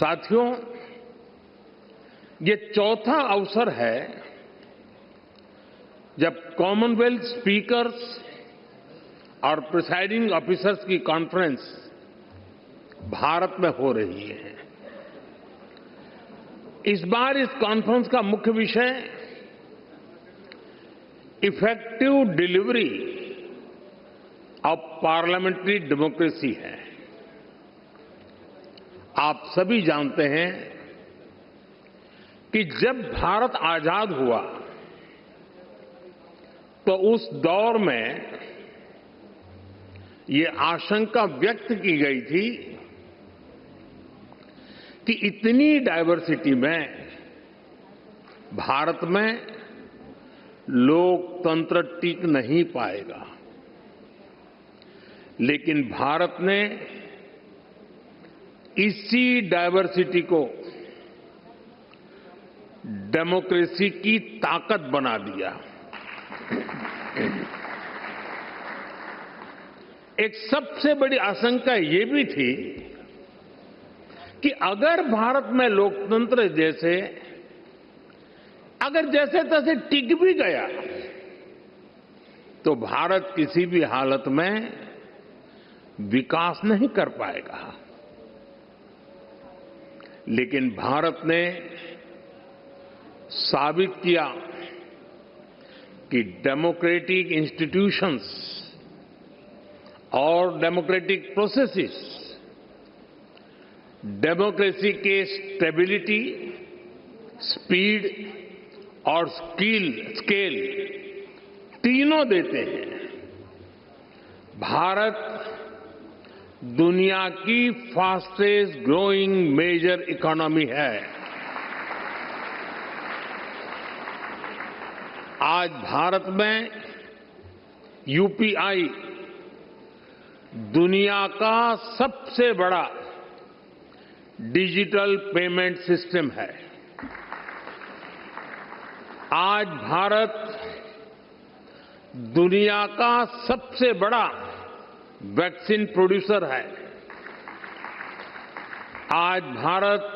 साथियों, ये चौथा अवसर है जब कॉमनवेल्थ स्पीकर्स और प्रिसाइडिंग ऑफिसर्स की कॉन्फ्रेंस भारत में हो रही है। इस बार इस कॉन्फ्रेंस का मुख्य विषय effective delivery of parliamentary democracy है। आप सभी जानते हैं कि जब भारत आजाद हुआ तो उस दौर में ये आशंका व्यक्त की गई थी कि इतनी डाइवर्सिटी में भारत में लोकतंत्र टिक नहीं पाएगा। लेकिन भारत ने इसी डाइवर्सिटी को डेमोक्रेसी की ताकत बना दिया। एक सबसे बड़ी आशंका ये भी थी कि अगर भारत में लोकतंत्र अगर जैसे तैसे टिक भी गया तो भारत किसी भी हालत में विकास नहीं कर पाएगा। लेकिन भारत ने साबित किया कि डेमोक्रेटिक इंस्टीट्यूशंस और डेमोक्रेटिक प्रोसेसेस डेमोक्रेसी के स्टेबिलिटी, स्पीड और स्केल तीनों देते हैं। भारत दुनिया की फास्टेस्ट ग्रोइंग मेजर इकोनॉमी है। आज भारत में यूपीआई दुनिया का सबसे बड़ा डिजिटल पेमेंट सिस्टम है। आज भारत दुनिया का सबसे बड़ा वैक्सीन प्रोड्यूसर है। आज भारत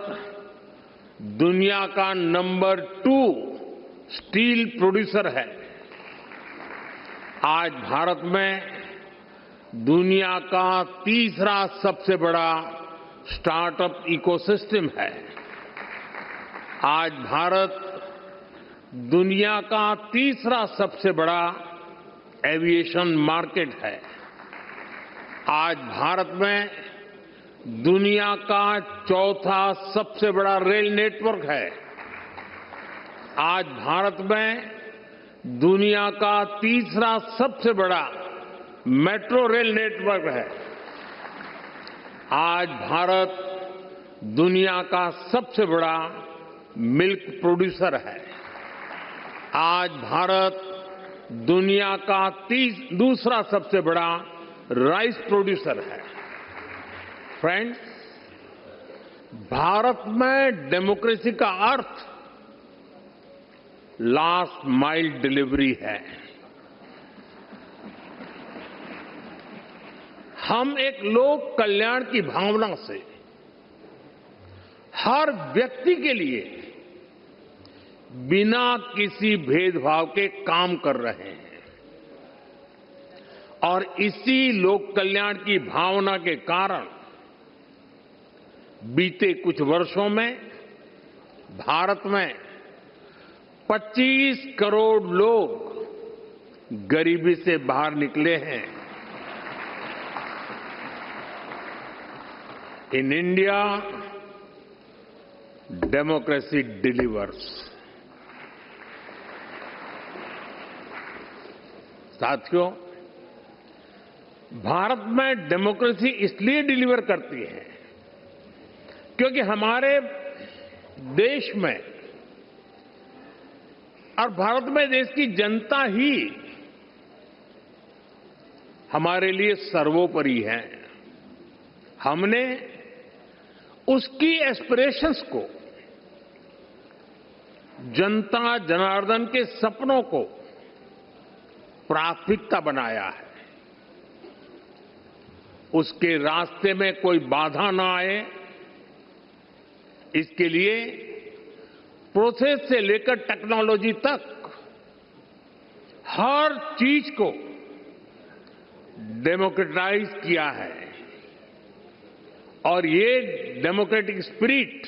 दुनिया का नंबर 2 स्टील प्रोड्यूसर है। आज भारत में दुनिया का तीसरा सबसे बड़ा स्टार्टअप इकोसिस्टम है। आज भारत दुनिया का तीसरा सबसे बड़ा एविएशन मार्केट है। आज भारत में दुनिया का चौथा सबसे बड़ा रेल नेटवर्क है। आज भारत में दुनिया का तीसरा सबसे बड़ा मेट्रो रेल नेटवर्क है। आज भारत दुनिया का सबसे बड़ा मिल्क प्रोड्यूसर है। आज भारत दुनिया का दूसरा सबसे बड़ा राइस प्रोड्यूसर है। फ्रेंड्स, भारत में डेमोक्रेसी का अर्थ लास्ट माइल डिलीवरी है। हम एक लोक कल्याण की भावना से हर व्यक्ति के लिए बिना किसी भेदभाव के काम कर रहे हैं और इसी लोक कल्याण की भावना के कारण बीते कुछ वर्षों में भारत में 25 करोड़ लोग गरीबी से बाहर निकले हैं। In India democracy delivers. साथियों, भारत में डेमोक्रेसी इसलिए डिलीवर करती है क्योंकि हमारे देश में और भारत में देश की जनता ही हमारे लिए सर्वोपरि है। हमने उसकी एस्पिरेशंस को, जनता जनार्दन के सपनों को प्राथमिकता बनाया है। उसके रास्ते में कोई बाधा ना आए, इसके लिए प्रोसेस से लेकर टेक्नोलॉजी तक हर चीज को डेमोक्रेटाइज किया है और ये डेमोक्रेटिक स्पिरिट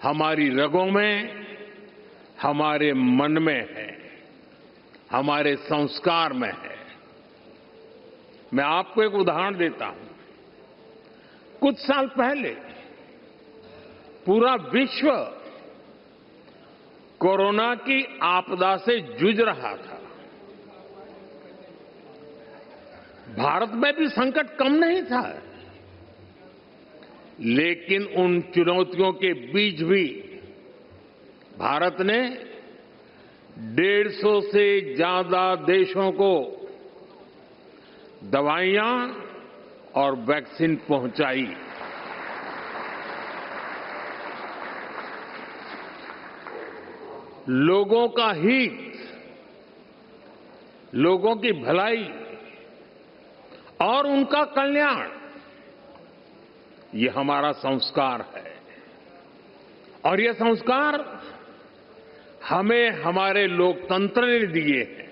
हमारी रगों में, हमारे मन में है, हमारे संस्कार में है। मैं आपको एक उदाहरण देता हूं। कुछ साल पहले पूरा विश्व कोरोना की आपदा से जूझ रहा था। भारत में भी संकट कम नहीं था, लेकिन उन चुनौतियों के बीच भी भारत ने 150 से ज्यादा देशों को दवाइयां और वैक्सीन पहुंचाई। लोगों का हित, लोगों की भलाई और उनका कल्याण, ये हमारा संस्कार है और ये संस्कार हमें हमारे लोकतंत्र ने दिए हैं।